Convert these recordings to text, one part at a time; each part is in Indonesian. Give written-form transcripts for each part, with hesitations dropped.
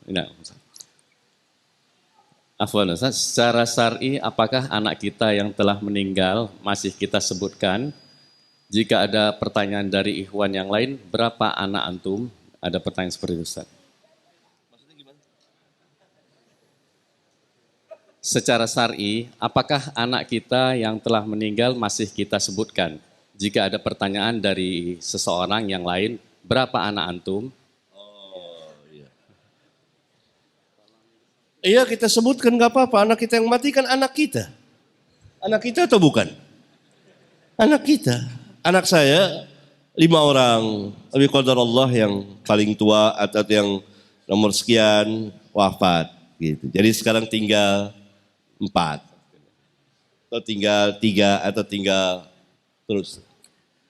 Nah, Afwan Ustaz, secara syar'i apakah anak kita yang telah meninggal masih kita sebutkan? Jika ada pertanyaan dari ikhwan yang lain, berapa anak antum? Ada pertanyaan seperti itu Ustaz. Secara syar'i, apakah anak kita yang telah meninggal masih kita sebutkan? Jika ada pertanyaan dari seseorang yang lain, berapa anak antum? Iya, kita sebutkan nggak apa-apa. Anak kita yang mati kan anak kita. Anak kita atau bukan? Anak kita. Anak saya 5 orang. Tapi qadar Allah yang paling tua atau yang nomor sekian wafat. Gitu. Jadi sekarang tinggal 4. Atau tinggal 3 atau tinggal terus.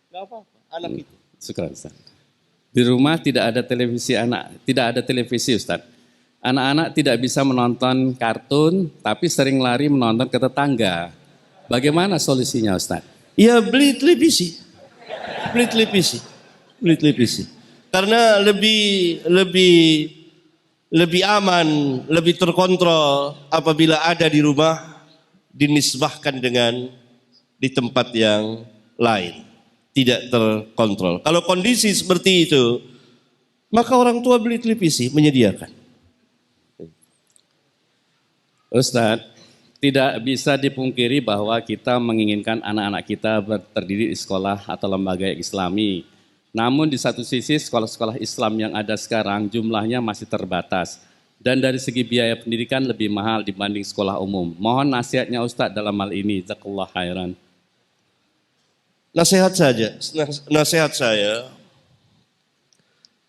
Nggak apa-apa. Anak itu. Syukran Ustaz. Di rumah tidak ada televisi tidak ada televisi Ustaz. Anak-anak tidak bisa menonton kartun, tapi sering lari menonton ke tetangga. Bagaimana solusinya Ustaz? Ya beli televisi. Beli televisi. Beli televisi. Karena lebih aman, lebih terkontrol apabila ada di rumah dinisbahkan dengan di tempat yang lain. Tidak terkontrol. Kalau kondisi seperti itu, maka orang tua beli televisi, menyediakan. Ustadz, tidak bisa dipungkiri bahwa kita menginginkan anak-anak kita terdidik di sekolah atau lembaga islami. Namun di satu sisi sekolah-sekolah Islam yang ada sekarang jumlahnya masih terbatas. Dan dari segi biaya pendidikan lebih mahal dibanding sekolah umum. Mohon nasihatnya Ustadz dalam hal ini. Jazakallah khairan. Nasihat saya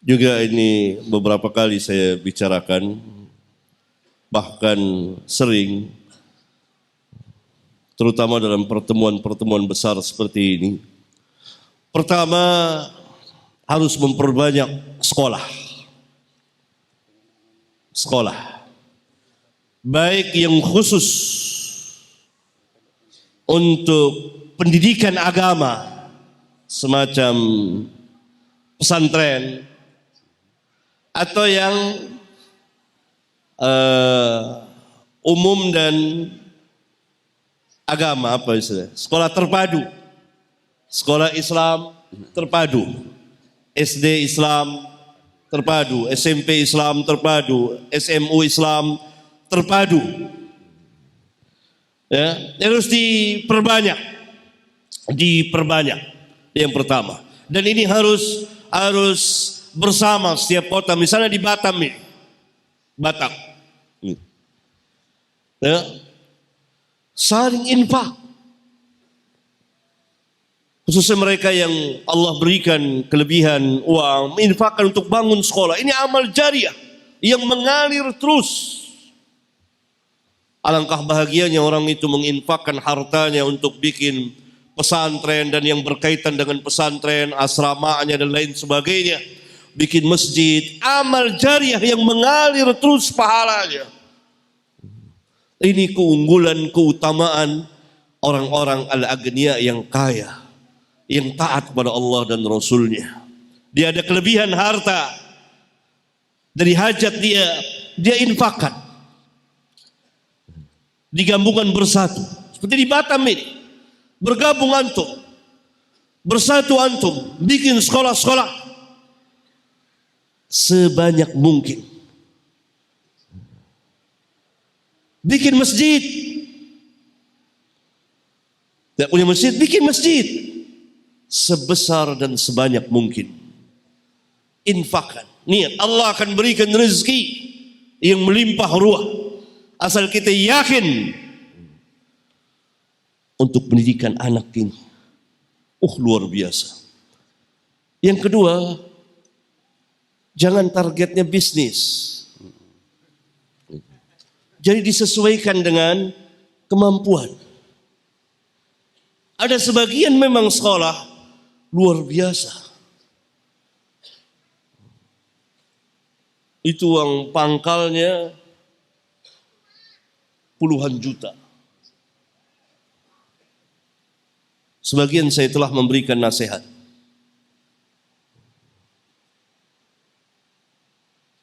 juga ini beberapa kali saya bicarakan, bahkan sering, terutama dalam pertemuan-pertemuan besar seperti ini. Pertama, harus memperbanyak sekolah. Sekolah. Baik yang khusus untuk pendidikan agama, semacam pesantren, atau yang umum dan agama, apa istilah? Sekolah terpadu, sekolah Islam terpadu, SD Islam terpadu, SMP Islam terpadu, SMU Islam terpadu. Ya, harus diperbanyak, yang pertama. Dan ini harus bersama setiap kota. Misalnya di Batam ini, Batam. Ya. Saling infak. Khususnya mereka yang Allah berikan kelebihan uang, menginfakkan untuk bangun sekolah. Ini amal jariah yang mengalir terus. Alangkah bahagianya orang itu menginfakkan hartanya untuk bikin pesantren dan yang berkaitan dengan pesantren, asramanya dan lain sebagainya. Bikin masjid, amal jariah yang mengalir terus pahalanya. Ini keunggulan, keutamaan orang-orang al-aghniya yang kaya, yang taat kepada Allah dan Rasulnya. Dia ada kelebihan harta, dari hajat dia infakkan. Digabungkan bersatu. Seperti di Batam ini. Bergabung antum. Bersatu antum. Bikin sekolah-sekolah. Sebanyak mungkin. Bikin masjid. Tidak punya masjid, bikin masjid. Sebesar dan sebanyak mungkin. Infakkan. Niat. Allah akan berikan rezeki yang melimpah ruah. Asal kita yakin untuk pendidikan anak ini. Luar biasa. Yang kedua, jangan targetnya bisnis. Jadi disesuaikan dengan kemampuan. Ada sebagian memang sekolah luar biasa. Itu uang pangkalnya puluhan juta. Sebagian saya telah memberikan nasihat.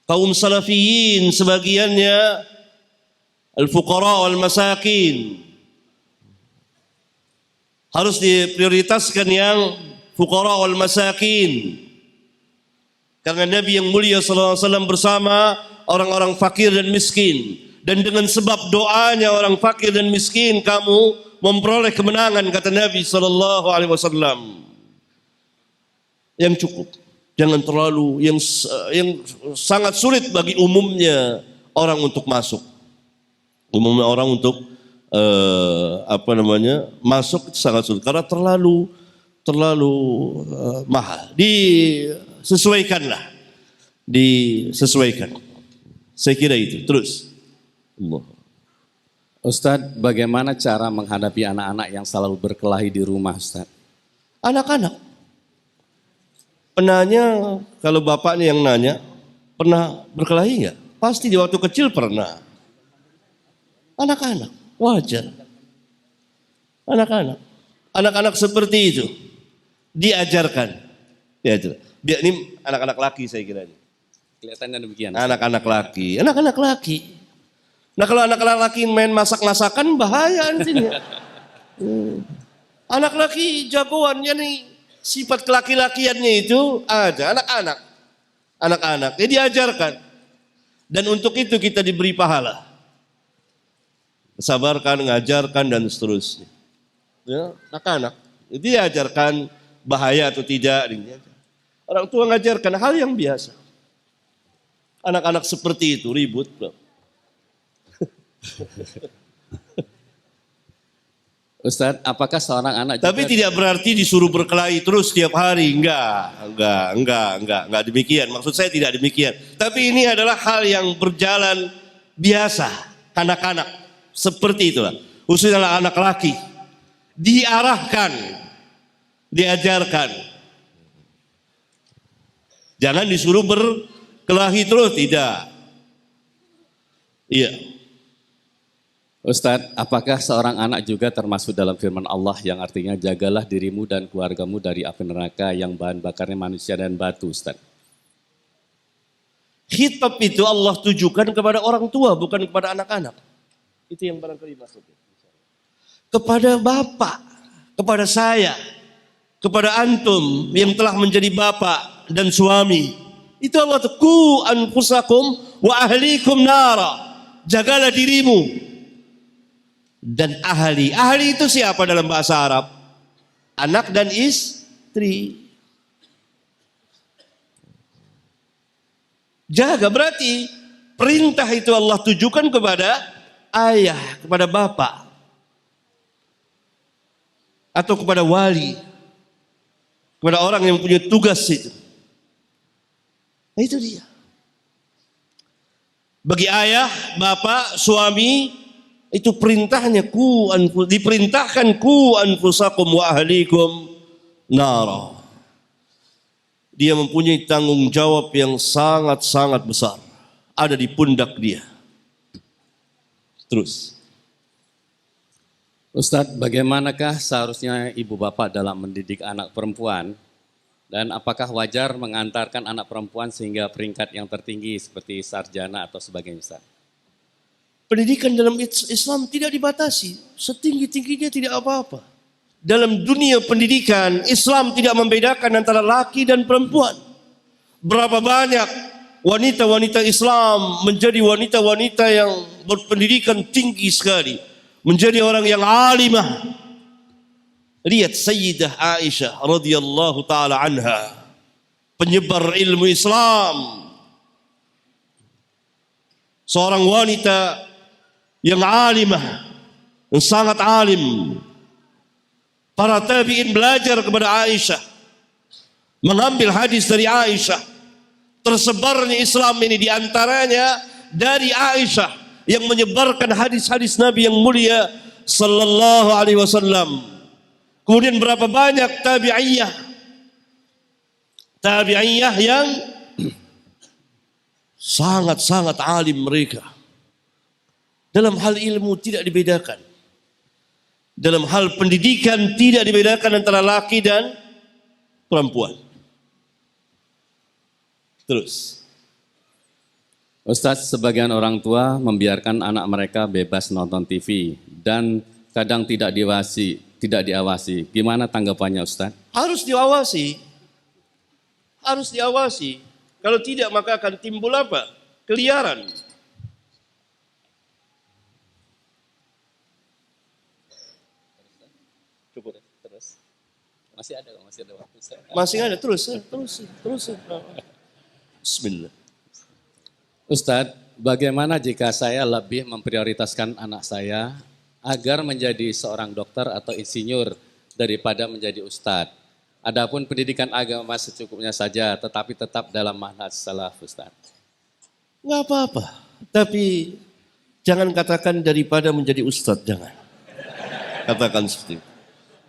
kaum salafiyin sebagiannya al-fuqara wal masakin. Harus diprioritaskan yang fuqara wal masakin. Karena Nabi yang mulia sallallahu alaihi wasallam bersama orang-orang fakir dan miskin. Dan dengan sebab doanya orang fakir dan miskin kamu memperoleh kemenangan, kata Nabi sallallahu alaihi wasallam. Yang cukup. Jangan terlalu yang sangat sulit bagi umumnya orang untuk masuk. Umumnya orang untuk masuk itu sangat sulit karena terlalu mahal. Disesuaikan. Saya kira itu. Terus. Allah. Ustadz, bagaimana cara menghadapi anak-anak yang selalu berkelahi di rumah, Ustadz? Anak-anak. Penanya, kalau bapaknya yang nanya, pernah berkelahi nggak? Pasti di waktu kecil pernah. Anak-anak, wajar. Anak-anak seperti itu diajarkan. Dia ini anak-anak laki saya kira ini. Kelihatannya demikian. Anak-anak laki. Nah kalau anak-anak laki main masak-masakan bahaya nantinya. Anak laki jagoannya nih, sifat kelaki-lakiannya itu ada. Anak-anak. Dia diajarkan. Dan untuk itu kita diberi pahala. Sabarkan, ngajarkan dan seterusnya. Ya, anak-anak. Itu diajarkan bahaya atau tidak. Orang tua ngajarkan hal yang biasa. Anak-anak seperti itu ribut. Ustadz, apakah seorang anak Tapi tidak berarti disuruh berkelahi terus setiap hari. Enggak demikian. Maksud saya tidak demikian. Tapi ini adalah hal yang berjalan biasa. Anak-anak seperti itulah. Khususnya anak laki. Diarahkan, diajarkan. Jangan disuruh berkelahi terus, tidak. Iya. Ustadz, apakah seorang anak juga termasuk dalam firman Allah yang artinya jagalah dirimu dan keluargamu dari api neraka yang bahan bakarnya manusia dan batu, Ustadz? Khitab itu Allah tujukan kepada orang tua, bukan kepada anak-anak. Itu yang barangkali maksudnya. Kepada bapak, kepada saya, kepada antum yang telah menjadi bapak dan suami. Itu Allah tuh, ku anfusakum wa ahlikum nara. Jagalah dirimu dan ahli. Ahli itu siapa dalam bahasa Arab? Anak dan istri. Jaga berarti perintah itu Allah tujukan kepada ayah, kepada bapak. Atau kepada wali. Kepada orang yang punya tugas itu. Nah, itu dia. Bagi ayah, bapak, suami, itu perintahnya diperintahkan ku anfusakum wa ahlikum nara. Dia mempunyai tanggung jawab yang sangat-sangat besar. Ada di pundak dia. Terus. Ustadz, bagaimanakah seharusnya ibu bapak dalam mendidik anak perempuan? Dan apakah wajar mengantarkan anak perempuan sehingga peringkat yang tertinggi seperti sarjana atau sebagainya, Ustadz? Pendidikan dalam Islam tidak dibatasi. Setinggi-tingginya tidak apa-apa. Dalam dunia pendidikan, Islam tidak membedakan antara laki dan perempuan. Berapa banyak wanita-wanita Islam menjadi wanita-wanita yang berpendidikan tinggi sekali. Menjadi orang yang alimah. Lihat Sayyidah Aisyah radhiyallahu taala anha, penyebar ilmu Islam. Seorang wanita yang alimah, yang sangat alim. Para tabi'in belajar kepada Aisyah, mengambil hadis dari Aisyah. Tersebarnya Islam ini diantaranya dari Aisyah yang menyebarkan hadis-hadis Nabi yang mulia sallallahu alaihi wasallam. Kemudian berapa banyak tabi'iyah yang sangat-sangat alim mereka. Dalam hal ilmu tidak dibedakan. Dalam hal pendidikan tidak dibedakan antara laki dan perempuan. Terus. Ustadz, sebagian orang tua membiarkan anak mereka bebas nonton TV dan kadang tidak diawasi. Gimana tanggapannya Ustadz? Harus diawasi. Harus diawasi. Kalau tidak maka akan timbul apa? Keliaran. Cukup terus. Masih ada waktu. Masih ada terus. Bismillah. Ustadz, bagaimana jika saya lebih memprioritaskan anak saya agar menjadi seorang dokter atau insinyur daripada menjadi ustadz? Adapun pendidikan agama secukupnya saja, tetapi tetap dalam manhaj salaf, Ustadz. Nggak apa-apa. Tapi jangan katakan daripada menjadi ustadz, jangan. Katakan seperti itu.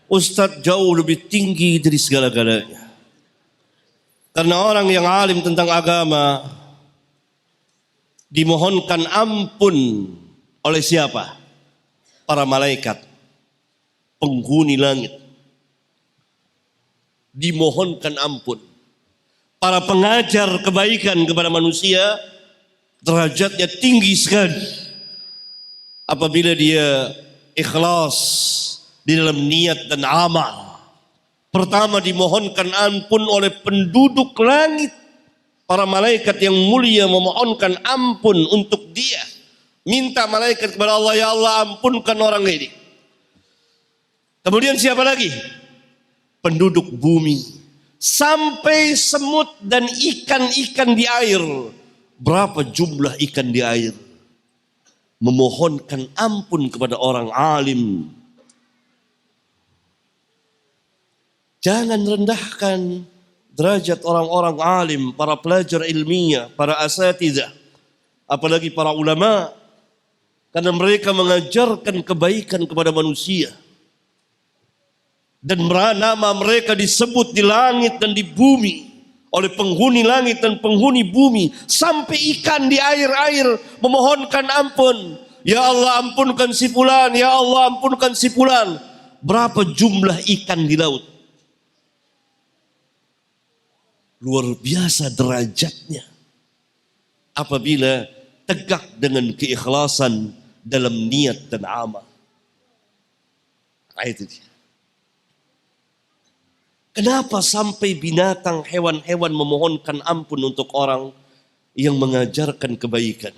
Ustadz jauh lebih tinggi dari segala-galanya. Karena orang yang alim tentang agama dimohonkan ampun oleh siapa? Para malaikat, penghuni langit. Dimohonkan ampun. Para pengajar kebaikan kepada manusia, derajatnya tinggi sekali. Apabila dia ikhlas di dalam niat dan amal. Pertama dimohonkan ampun oleh penduduk langit. Para malaikat yang mulia memohonkan ampun untuk dia. Minta malaikat kepada Allah, ya Allah ampunkan orang ini. Kemudian siapa lagi? Penduduk bumi. Sampai semut dan ikan-ikan di air. Berapa jumlah ikan di air? Memohonkan ampun kepada orang alim. Jangan rendahkan derajat orang-orang alim, para pelajar ilmiah, para asatidzah, apalagi para ulama, karena mereka mengajarkan kebaikan kepada manusia. Dan nama mereka disebut di langit dan di bumi oleh penghuni langit dan penghuni bumi, sampai ikan di air-air memohonkan ampun. Ya Allah ampunkan si fulan, ya Allah ampunkan si fulan. Berapa jumlah ikan di laut? Luar biasa derajatnya apabila tegak dengan keikhlasan dalam niat dan amal. Nah, itu dia. Kenapa sampai binatang, hewan-hewan memohonkan ampun untuk orang yang mengajarkan kebaikan?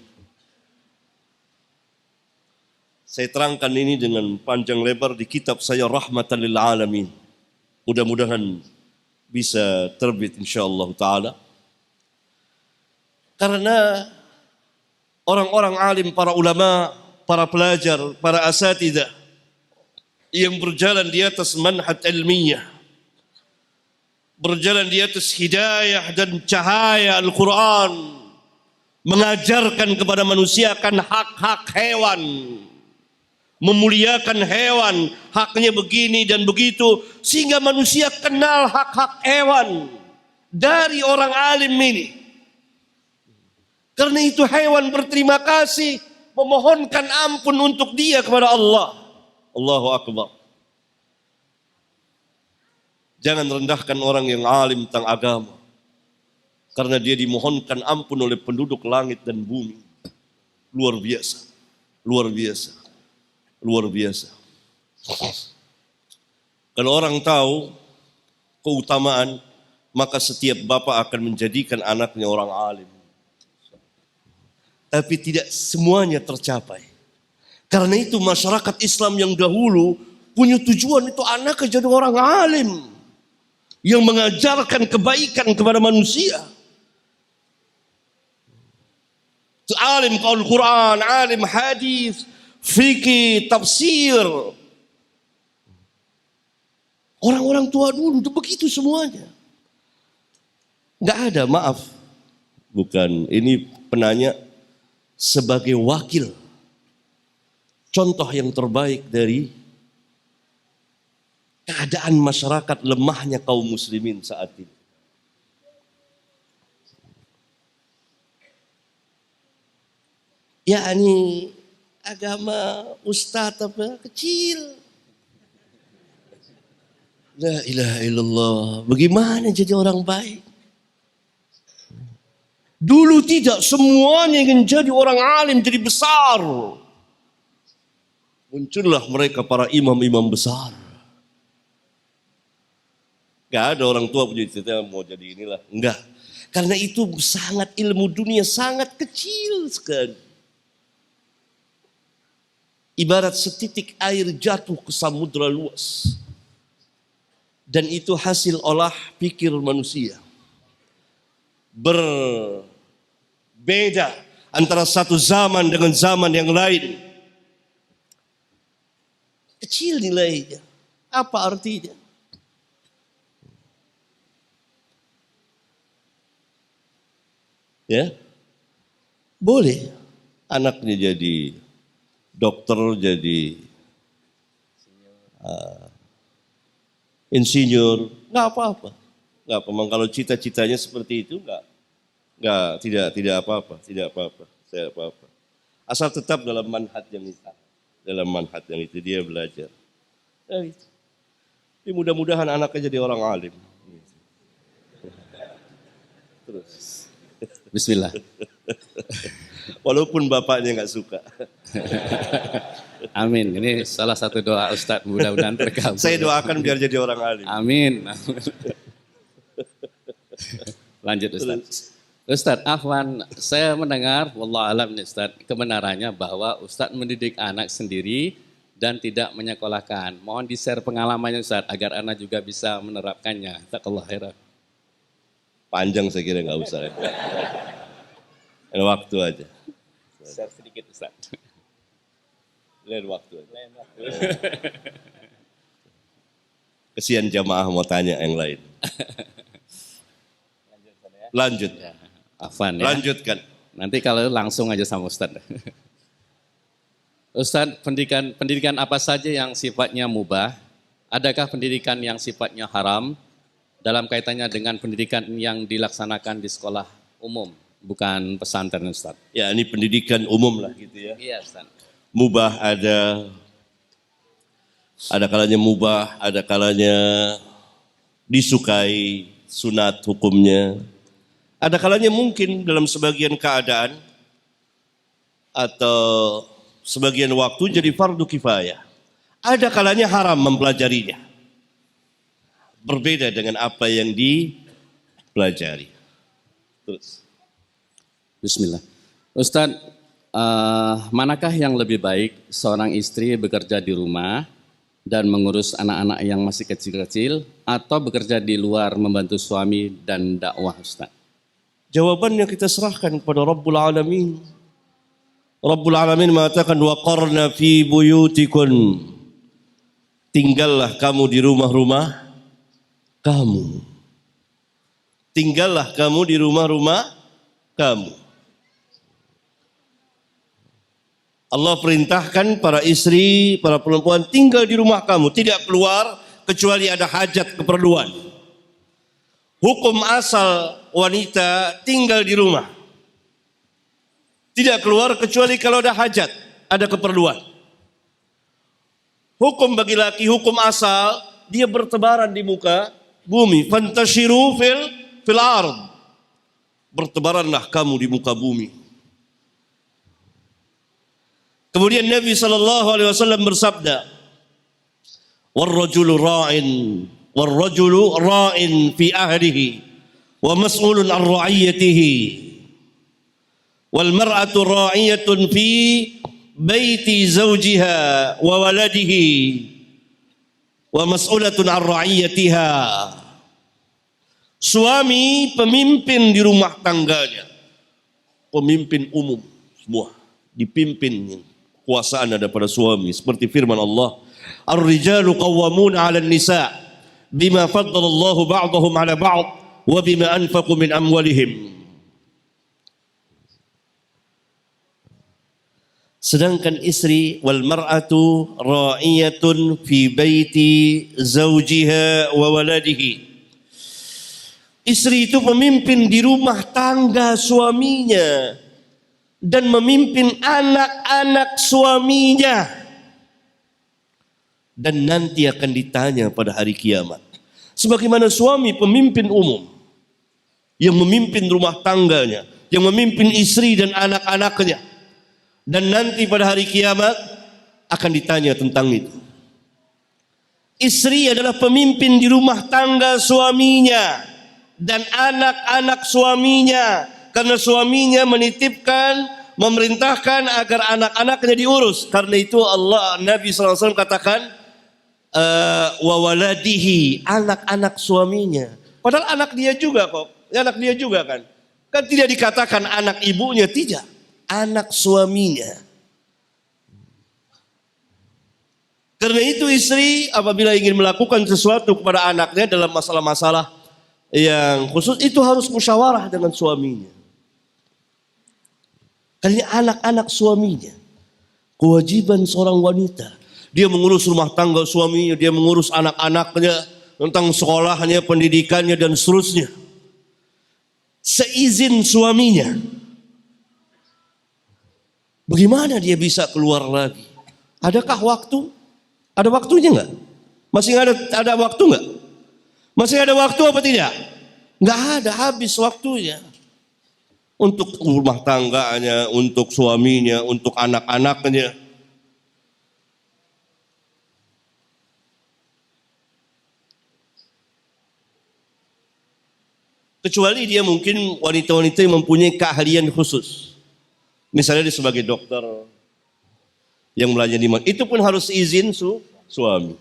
Saya terangkan ini dengan panjang lebar di kitab saya Rahmatan lil Alamin. Mudah-mudahan bisa terbit insyaallah ta'ala. Karena orang-orang alim, para ulama, para pelajar, para asatidzah yang berjalan di atas manhaj ilmiah, berjalan di atas hidayah dan cahaya Al-Quran, mengajarkan kepada manusia akan hak-hak hewan, memuliakan hewan, haknya begini dan begitu, sehingga manusia kenal hak-hak hewan dari orang alim ini. Karena itu hewan berterima kasih, memohonkan ampun untuk dia kepada Allah. Allahu Akbar. Jangan rendahkan orang yang alim tentang agama, karena dia dimohonkan ampun oleh penduduk langit dan bumi. Luar biasa, luar biasa. Luar biasa. Kalau orang tahu keutamaan, maka setiap bapak akan menjadikan anaknya orang alim. Tapi tidak semuanya tercapai. Karena itu masyarakat Islam yang dahulu punya tujuan itu anaknya jadi orang alim yang mengajarkan kebaikan kepada manusia. Alim Al-Quran, alim hadis, fikih, tafsir. Orang-orang tua dulu itu begitu semuanya. Enggak ada, maaf. Bukan, ini penanya sebagai wakil. Contoh yang terbaik dari keadaan masyarakat lemahnya kaum muslimin saat ini. yakni agama ustadz apa kecil. La ilaha illallah. Bagaimana jadi orang baik? Dulu tidak semuanya ingin jadi orang alim, jadi besar. Muncullah mereka para imam-imam besar. Gak ada orang tua punya cita mau jadi inilah. Enggak. Karena itu sangat ilmu dunia sangat kecil sekali. Ibarat setitik air jatuh ke samudra luas. Dan itu hasil olah pikir manusia. Berbeda antara satu zaman dengan zaman yang lain. Kecil nilainya. Apa artinya? Ya, boleh anaknya jadi dokter, jadi insinyur, nggak apa-apa, nggak apa. Kalau cita-citanya seperti itu, tidak apa-apa, saya apa-apa. Asal tetap dalam manhaj yang itu, dia belajar. Ya, gitu. Tapi mudah-mudahan anaknya jadi orang alim. Terus. Bismillah. Walaupun bapaknya nggak suka. Amin. Ini salah satu doa Ustadz, mudah-mudahan terkabul. Saya doakan biar jadi orang alim. Amin. Lanjut Ustadz. Ustadz Afwan, saya mendengar, wallah alam nih Ustadz, kebenarannya bahwa Ustadz mendidik anak sendiri dan tidak menyekolahkan. Mohon di-share pengalamannya Ustadz, agar anak juga bisa menerapkannya. Jazakallahu khairan. Panjang saya kira nggak usah. Ada waktu aja. Share sedikit Ustaz. Lain waktu aja. Kesian jamaah mau tanya yang lain. Lanjut. Ya, Afwan ya. Lanjutkan. Nanti kalau langsung aja sama Ustaz. Ustaz, pendidikan apa saja yang sifatnya mubah? Adakah pendidikan yang sifatnya haram? Dalam kaitannya dengan pendidikan yang dilaksanakan di sekolah umum, bukan pesantren Ustaz. Ya ini pendidikan umum lah gitu ya. Iya Ustaz. Mubah ada kalanya mubah, ada kalanya disukai, sunat hukumnya. Ada kalanya mungkin dalam sebagian keadaan atau sebagian waktu jadi fardu kifayah. Ada kalanya haram mempelajarinya. Berbeda dengan apa yang dipelajari. Terus. Bismillah. Ustadz, manakah yang lebih baik seorang istri bekerja di rumah dan mengurus anak-anak yang masih kecil-kecil atau bekerja di luar membantu suami dan dakwah Ustadz? Jawabannya kita serahkan kepada Rabbul Alamin. Rabbul Alamin mengatakan waqarna fi buyutikun. Tinggallah kamu di rumah-rumah kamu. Tinggallah kamu di rumah-rumah kamu. Allah perintahkan para istri, para perempuan tinggal di rumah kamu, tidak keluar kecuali ada hajat keperluan. Hukum asal wanita tinggal di rumah. Tidak keluar kecuali kalau ada hajat, ada keperluan. Hukum bagi laki, hukum asal, dia bertebaran di muka bumi. Fantashiru fil ard. Bertebaranlah kamu di muka bumi. Kemudian Nabi SAW bersabda, warrajulu ra'in fi ahlihi wa mas'ulun an ra'iyatihi wal mar'atu ra'iyatun fi baiti zawjiha wa waladihi wa mas'ulatun an ra'iyatiha. Suami pemimpin di rumah tangganya, pemimpin umum semua, dipimpin, kuasaan ada pada suami. Seperti firman Allah, ar-rijalu qawwamuna 'alan nisa bima faddalallahu ba'dahum 'ala ba'd wa bima anfaqu min amwalihim. Sedangkan istri wal mar'atu ra'iyatun fi baiti zawjiha wa waladihi. Istri itu pemimpin di rumah tangga suaminya dan memimpin anak-anak suaminya. Dan nanti akan ditanya pada hari kiamat. Sebagaimana suami pemimpin umum yang memimpin rumah tangganya, yang memimpin istri dan anak-anaknya. Dan nanti pada hari kiamat akan ditanya tentang itu. Istri adalah pemimpin di rumah tangga suaminya dan anak-anak suaminya, karena suaminya menitipkan, memerintahkan agar anak-anaknya diurus. Karena itu Nabi SAW katakan wa waladihi, anak-anak suaminya. Padahal anak dia juga kok, anak dia juga kan. Kan tidak dikatakan anak ibunya, tidak, anak suaminya. Karena itu istri apabila ingin melakukan sesuatu kepada anaknya dalam masalah-masalah yang khusus, itu harus musyawarah dengan suaminya. Karena anak-anak suaminya, kewajiban seorang wanita, dia mengurus rumah tangga suaminya, dia mengurus anak-anaknya, tentang sekolahnya, pendidikannya dan seterusnya. Seizin suaminya. Bagaimana dia bisa keluar lagi? Adakah waktu? Ada waktunya enggak? Masih ada waktu enggak? Masih ada waktu apa tidak? Enggak ada, habis waktunya. Untuk rumah tangganya, untuk suaminya, untuk anak-anaknya. Kecuali dia mungkin wanita-wanita yang mempunyai keahlian khusus. Misalnya dia sebagai dokter yang melayani, itu pun harus izin suami.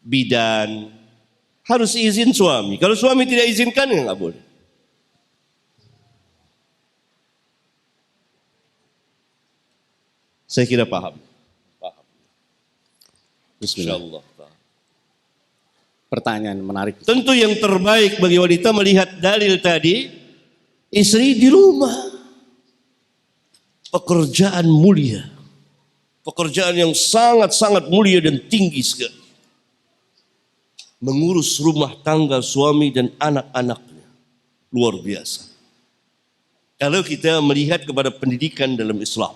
Bidan harus izin suami. Kalau suami tidak izinkan ya nggak boleh. Saya kira paham. Bismillah. Insyaallah. Pertanyaan menarik. Tentu yang terbaik bagi wanita melihat dalil tadi, istri di rumah, pekerjaan mulia. Pekerjaan yang sangat-sangat mulia dan tinggi sekali. Mengurus rumah tangga suami dan anak-anaknya. Luar biasa. Kalau kita melihat kepada pendidikan dalam Islam.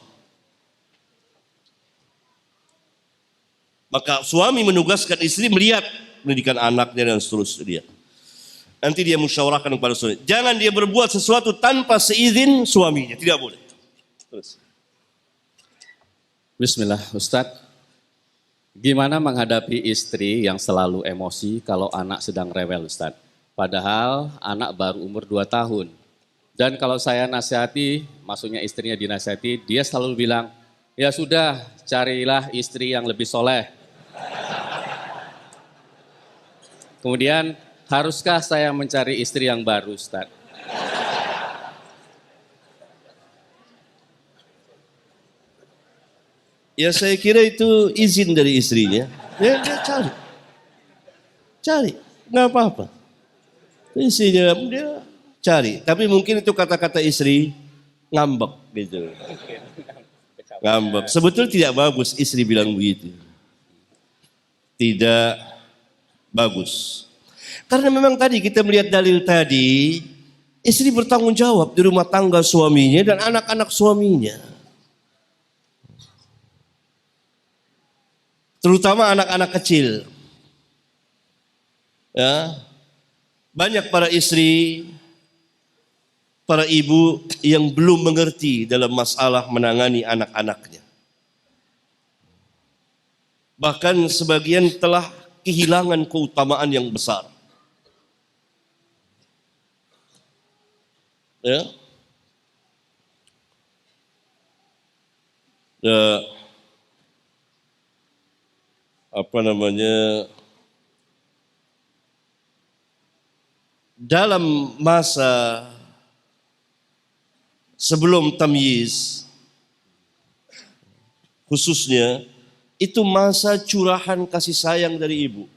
Maka suami menugaskan istri melihat pendidikan anaknya dan seterusnya. Nanti dia musyawarahkan kepada suami. Jangan dia berbuat sesuatu tanpa seizin suaminya. Tidak boleh. Terus. Bismillah, Ustadz. Gimana menghadapi istri yang selalu emosi kalau anak sedang rewel, Ustadz? Padahal anak baru umur 2 tahun. Dan kalau saya nasihati, maksudnya istrinya dinasihati, dia selalu bilang, ya sudah, carilah istri yang lebih soleh. Kemudian, haruskah saya mencari istri yang baru, Ustadz? Ya saya kira itu izin dari istrinya. Ya dia cari. Cari, nggak apa-apa. Istrinya dia cari. Tapi mungkin itu kata-kata istri ngambek gitu. Ngambek. Sebetulnya tidak bagus istri bilang begitu. Tidak bagus. Karena memang tadi kita melihat dalil tadi, istri bertanggung jawab di rumah tangga suaminya dan anak-anak suaminya. Terutama anak-anak kecil. Ya. Banyak para istri, para ibu yang belum mengerti dalam masalah menangani anak-anaknya. Bahkan sebagian telah kehilangan keutamaan yang besar. Ya. Dalam masa sebelum tamyiz, khususnya itu masa curahan kasih sayang dari ibu.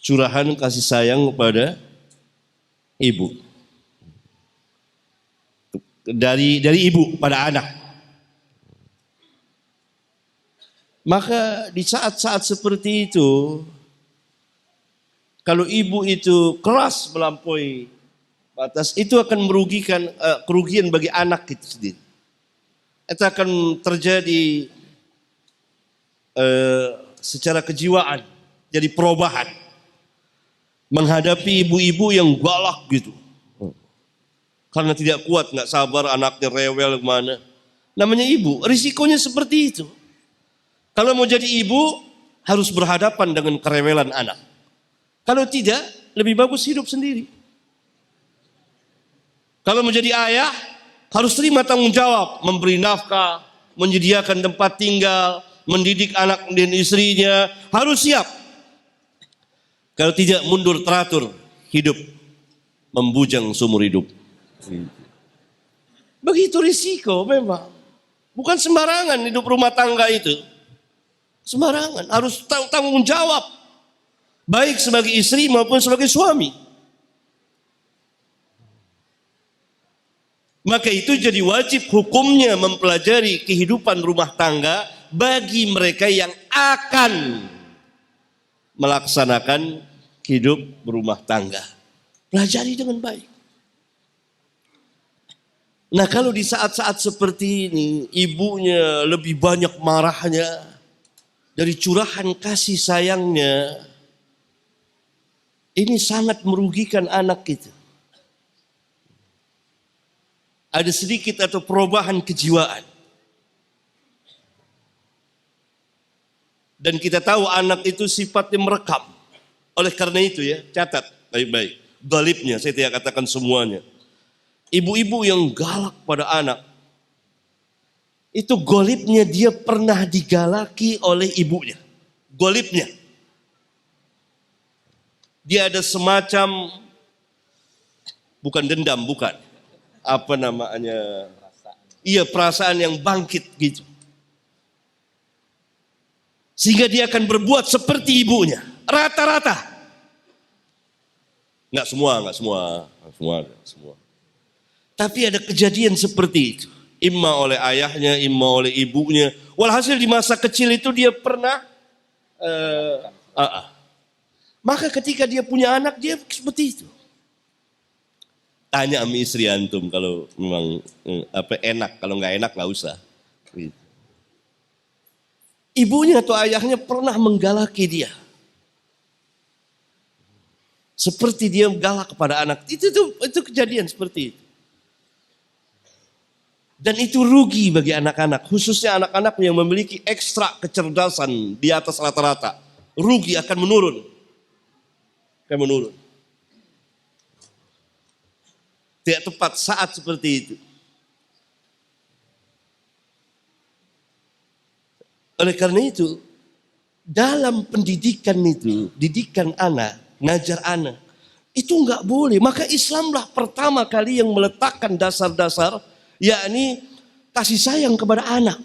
Curahan kasih sayang kepada ibu. Dari ibu pada anak. Maka di saat-saat seperti itu, kalau ibu itu keras melampaui batas, itu akan merugikan kerugian bagi anak itu sendiri. Itu akan terjadi secara kejiwaan, jadi perubahan. menghadapi ibu-ibu yang galak gitu. Karena tidak kuat, nggak sabar anaknya rewel kemana. Namanya ibu, risikonya seperti itu. Kalau mau jadi ibu, harus berhadapan dengan kerewelan anak. Kalau tidak, lebih bagus hidup sendiri. Kalau mau jadi ayah, harus terima tanggung jawab, memberi nafkah, menyediakan tempat tinggal, mendidik anak dan istrinya, harus siap. Kalau tidak, mundur teratur, hidup membujang seumur hidup. Begitu risiko memang. Bukan sembarangan hidup rumah tangga itu. Sembarangan, harus tanggung jawab. Baik sebagai istri maupun sebagai suami. Maka itu jadi wajib hukumnya mempelajari kehidupan rumah tangga bagi mereka yang akan melaksanakan hidup berumah tangga. Pelajari dengan baik. Nah, kalau di saat-saat seperti ini, ibunya lebih banyak marahnya dari curahan kasih sayangnya, ini sangat merugikan anak kita. Ada sedikit atau perubahan kejiwaan. Dan kita tahu anak itu sifatnya merekam. Oleh karena itu ya, catat baik-baik. Galibnya, saya tidak katakan semuanya. Ibu-ibu yang galak pada anak, itu golibnya dia pernah digalaki oleh ibunya. Golibnya. Dia ada semacam, bukan dendam, bukan. Apa namanya? Iya, perasaan yang bangkit gitu. Sehingga dia akan berbuat seperti ibunya. Rata-rata. Enggak semua. Tapi ada kejadian seperti itu. Imma oleh ayahnya, imma oleh ibunya. Walhasil di masa kecil itu dia pernah. Maka ketika dia punya anak, dia seperti itu. Tanya sama istri antum kalau memang enak. Kalau nggak enak nggak usah. Gitu. Ibunya atau ayahnya pernah menggalaki dia. Seperti dia galak kepada anak. Itu kejadian seperti itu. Dan itu rugi bagi anak-anak, khususnya anak-anak yang memiliki ekstra kecerdasan di atas rata-rata. Rugi akan menurun. Tidak tepat saat seperti itu. Oleh karena itu, dalam pendidikan itu, didikan anak, ngajar anak, itu enggak boleh. Maka Islamlah pertama kali yang meletakkan dasar-dasar, yakni kasih sayang kepada anak.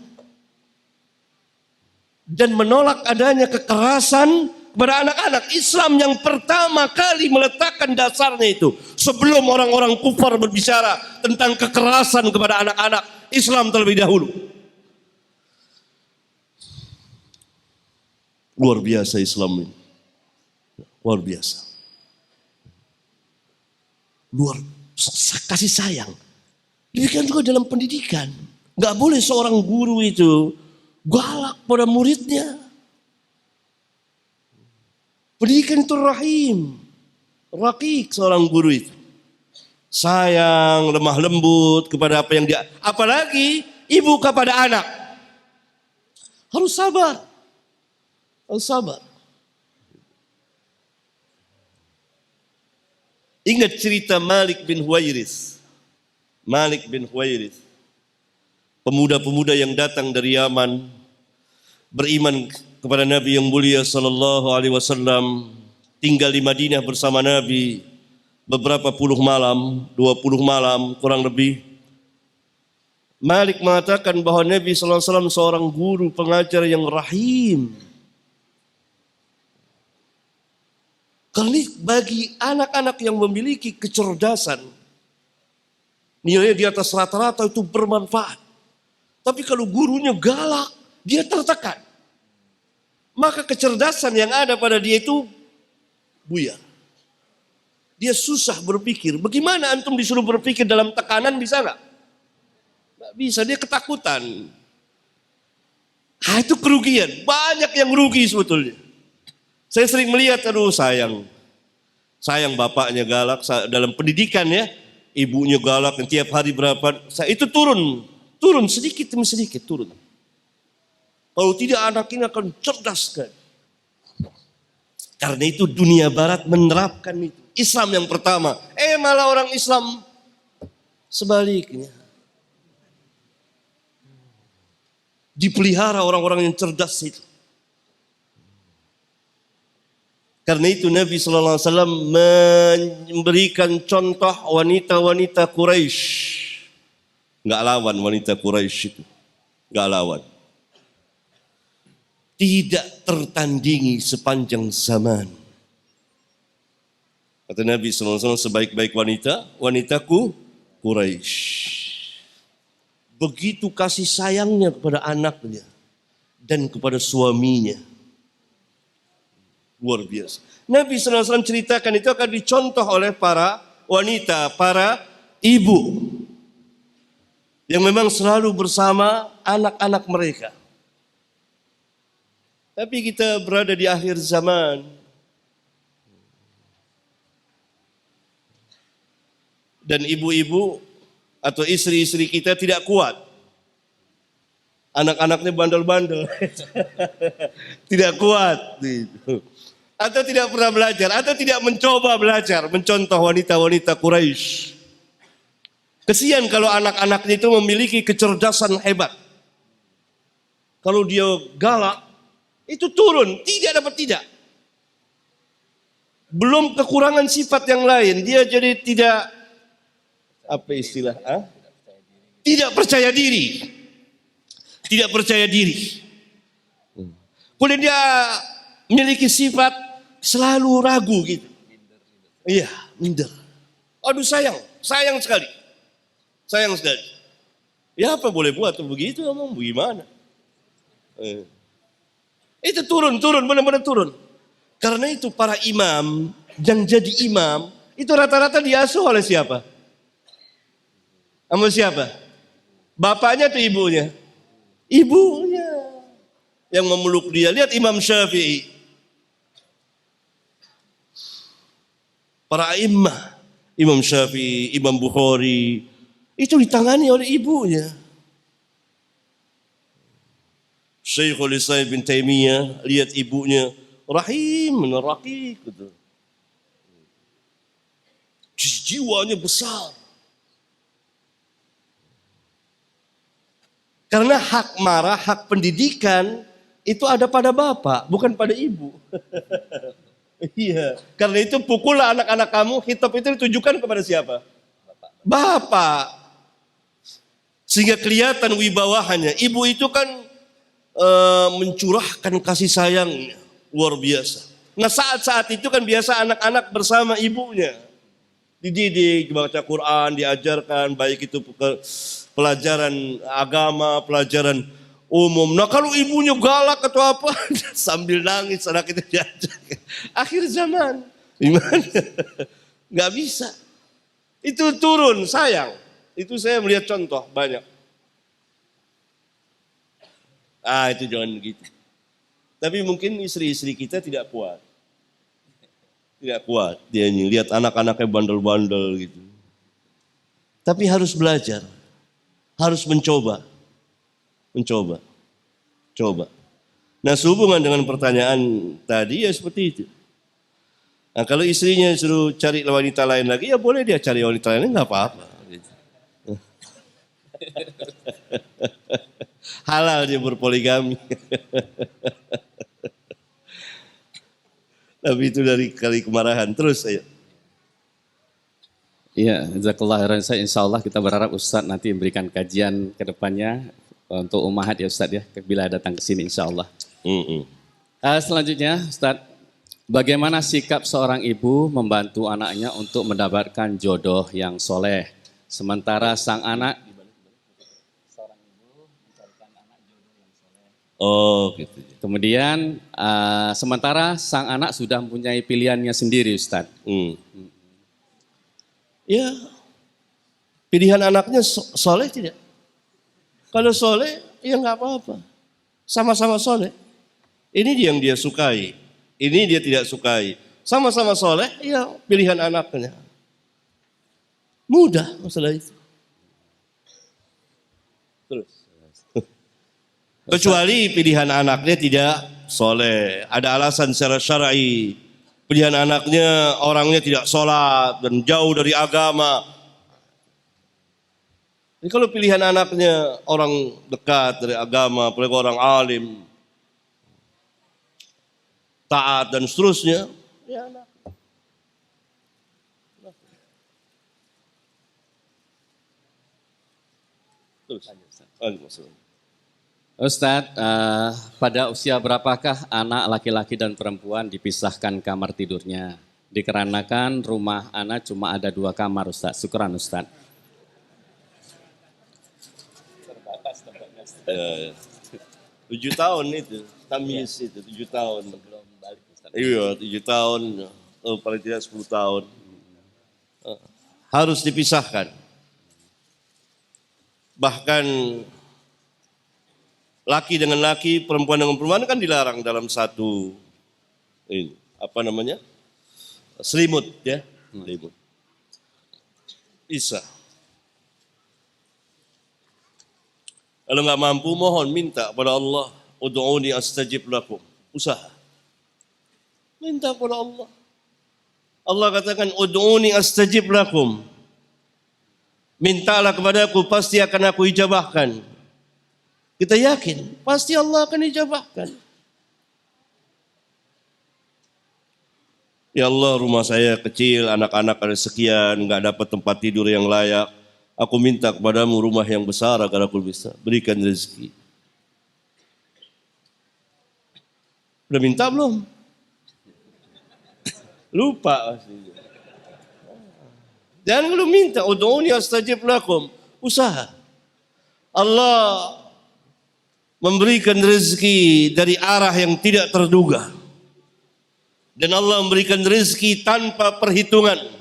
Dan menolak adanya kekerasan kepada anak-anak. Islam yang pertama kali meletakkan dasarnya itu. Sebelum orang-orang kufar berbicara tentang kekerasan kepada anak-anak, Islam terlebih dahulu. Luar biasa Islam ini. Luar biasa. Kasih sayang. Demikian juga dalam pendidikan. Gak boleh seorang guru itu galak pada muridnya. Pendidikan itu rahim. Rakik seorang guru itu. Sayang, lemah lembut kepada apa yang dia. Apalagi ibu kepada anak. Harus sabar. Ingat cerita Malik bin Huwairis. Pemuda-pemuda yang datang dari Yaman beriman kepada Nabi yang mulia sallallahu alaihi wasallam, tinggal di Madinah bersama Nabi beberapa puluh malam, 20 malam kurang lebih. Malik mengatakan bahwa Nabi sallallahu alaihi wasallam seorang guru pengajar yang rahim. Karena bagi anak-anak yang memiliki kecerdasan, nilainya di atas rata-rata itu bermanfaat. Tapi kalau gurunya galak, dia tertekan. Maka kecerdasan yang ada pada dia itu buyar. Dia susah berpikir. Bagaimana antum disuruh berpikir dalam tekanan, bisa nggak? Nggak bisa, dia ketakutan. Itu kerugian. Banyak yang rugi sebetulnya. Saya sering melihat, aduh sayang. Sayang bapaknya galak, dalam pendidikan ya, ibunya galak, tiap hari berapa, itu turun sedikit demi sedikit turun. Kalau tidak anak ini akan cerdas kan. Karena itu dunia barat menerapkan itu. Islam yang pertama, malah orang Islam sebaliknya. Dipelihara orang-orang yang cerdas itu. Karena itu Nabi SAW memberikan contoh wanita-wanita Quraisy. Enggak lawan wanita Quraisy itu. Enggak lawan. Tidak tertandingi sepanjang zaman. Kata Nabi SAW, sebaik-baik wanita, wanitaku Quraisy. Begitu kasih sayangnya kepada anaknya dan kepada suaminya. Luar biasa. Nabi SAW ceritakan itu akan dicontoh oleh para wanita, para ibu. Yang memang selalu bersama anak-anak mereka. Tapi kita berada di akhir zaman. Dan ibu-ibu atau istri-istri kita tidak kuat. Anak-anaknya bandel-bandel. Tidak kuat. Atau tidak pernah belajar. Atau tidak mencoba belajar. Mencontoh wanita-wanita Quraisy. Kesian kalau anak-anaknya itu memiliki kecerdasan hebat. Kalau dia galak, itu turun. Tidak dapat tidak. Belum kekurangan sifat yang lain. Dia jadi tidak, apa istilah? Tidak percaya diri. Tidak percaya diri. Kemudian dia memiliki sifat selalu ragu gitu. Iya, minder. Aduh sayang sekali. Sayang sekali. Ya apa boleh buat begitu, emang bagaimana? Itu turun, benar-benar turun. Karena itu para imam yang jadi imam itu rata-rata diasuh oleh siapa? Sama siapa? Bapaknya atau ibunya? Ibunya yang memeluk dia. Lihat Imam Syafi'i. Para imam, Imam Syafi'i, Imam Bukhari, itu ditangani oleh ibunya. Syekhul Islam bin Taimiyah, lihat ibunya, rahim, raqiq gitu. Jiwanya besar. Karena hak marah, hak pendidikan itu ada pada bapak, bukan pada ibu. Iya, karena itu pukullah anak-anak kamu, khitab itu ditujukan kepada siapa? Bapak. Sehingga kelihatan wibawahannya. Ibu itu kan mencurahkan kasih sayangnya, luar biasa. Nah saat-saat itu kan biasa anak-anak bersama ibunya. Dididik, baca Quran, diajarkan, baik itu pelajaran agama, pelajaran umum. Nah kalau ibunya galak atau apa, sambil nangis anak itu diajak. Akhir zaman, gimana? Gak bisa. Itu turun, sayang. Itu saya melihat contoh banyak. Itu jangan begitu. Tapi mungkin istri-istri kita tidak kuat. Tidak kuat dia lihat anak-anaknya bandel-bandel gitu. Tapi harus belajar. Harus mencoba. Coba. Nah sehubungan dengan pertanyaan tadi ya seperti itu. Nah kalau istrinya suruh cari wanita lain lagi, ya boleh dia cari wanita lain, nggak apa-apa. Gitu. Halal dia berpoligami. Tapi itu dari kali kemarahan. Terus ayo. Iya, jazakallah khairan. Insya Allah kita berharap Ustadz nanti memberikan kajian ke depannya untuk ummahat ya Ustadz ya, bila datang ke sini insya Allah. Selanjutnya Ustadz, bagaimana sikap seorang ibu membantu anaknya untuk mendapatkan jodoh yang soleh, sementara sang anak Gitu. Kemudian sementara sang anak sudah mempunyai pilihannya sendiri Ustadz. Ya, pilihan anaknya soleh tidak? Kalau soleh, ya nggak apa-apa. Sama-sama soleh. Ini yang dia sukai, ini dia tidak sukai. sama-sama soleh, ya pilihan anaknya. Mudah masalah itu. Terus. Kecuali pilihan anaknya tidak soleh. Ada alasan secara syar'i. Pilihan anaknya orangnya tidak sholat dan jauh dari agama. Jadi kalau pilihan anaknya orang dekat dari agama, apalagi orang alim, taat dan seterusnya, ya anak. Terus. Ustadz, pada usia berapakah anak laki-laki dan perempuan dipisahkan kamar tidurnya? Dikarenakan rumah anak cuma ada 2 kamar, Ustadz. Syukran, Ustadz. 7 tahun itu, tamis itu, 7 tahun. Iya, 7 tahun, paling tidak 10 tahun. Harus dipisahkan. Bahkan laki dengan laki, perempuan dengan perempuan kan dilarang dalam satu ini, selimut ya, selimut. Bisa. Kalau nggak mampu mohon minta pada Allah, ud'uni astajib lakum. Usaha. Minta pada Allah. Allah katakan ud'uni astajib lakum. Mintalah kepadaku pasti akan aku ijabahkan. Kita yakin pasti Allah akan ijabahkan. Ya Allah, rumah saya kecil, anak-anak ada sekian, nggak dapat tempat tidur yang layak. Aku minta kepadamu rumah yang besar agar aku bisa berikan rezeki. Udah minta belum? Lupa. Jangan lu minta, ud'uni astajib lakum. Usaha. Allah memberikan rezeki dari arah yang tidak terduga. Dan Allah memberikan rezeki tanpa perhitungan.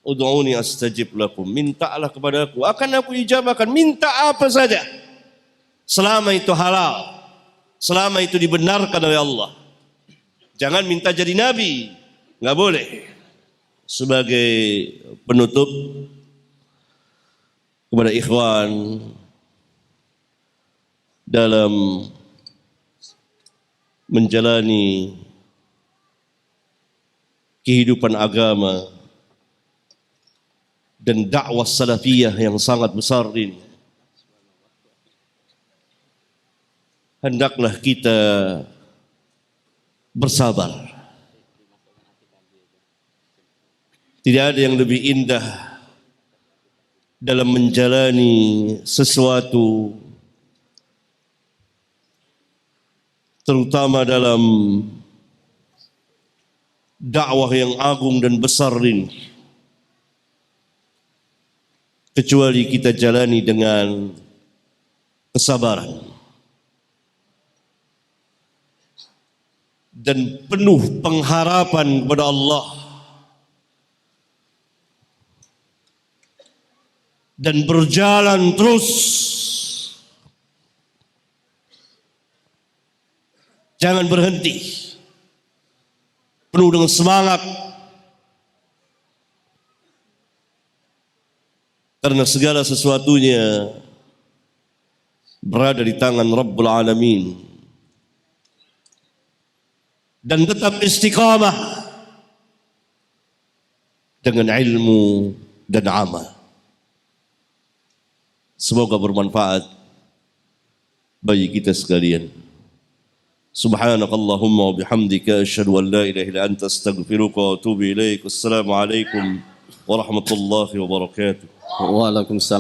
Ud'uni astajib lakum. Mintalah kepadaku, akan aku ijabahkan. Minta apa saja. Selama itu halal. Selama itu dibenarkan oleh Allah. Jangan minta jadi nabi. Enggak boleh. Sebagai penutup kepada ikhwan dalam menjalani kehidupan agama dan dakwah salafiyah yang sangat besar ini, hendaklah kita bersabar. Tidak ada yang lebih indah dalam menjalani sesuatu, terutama dalam dakwah yang agung dan besar ini, kecuali kita jalani dengan kesabaran dan penuh pengharapan kepada Allah, dan berjalan terus. Jangan berhenti. Penuh dengan semangat. Karena segala sesuatunya berada di tangan Rabbul Alamin. Dan tetap istiqamah dengan ilmu dan amal. Semoga bermanfaat bagi kita sekalian. Subhanakallahumma wa bihamdika asyhadu an la ilaha illa anta astaghfiruka wa atubu ilaik. Assalamualaikum warahmatullahi wabarakatuh. Waalaikumsalam.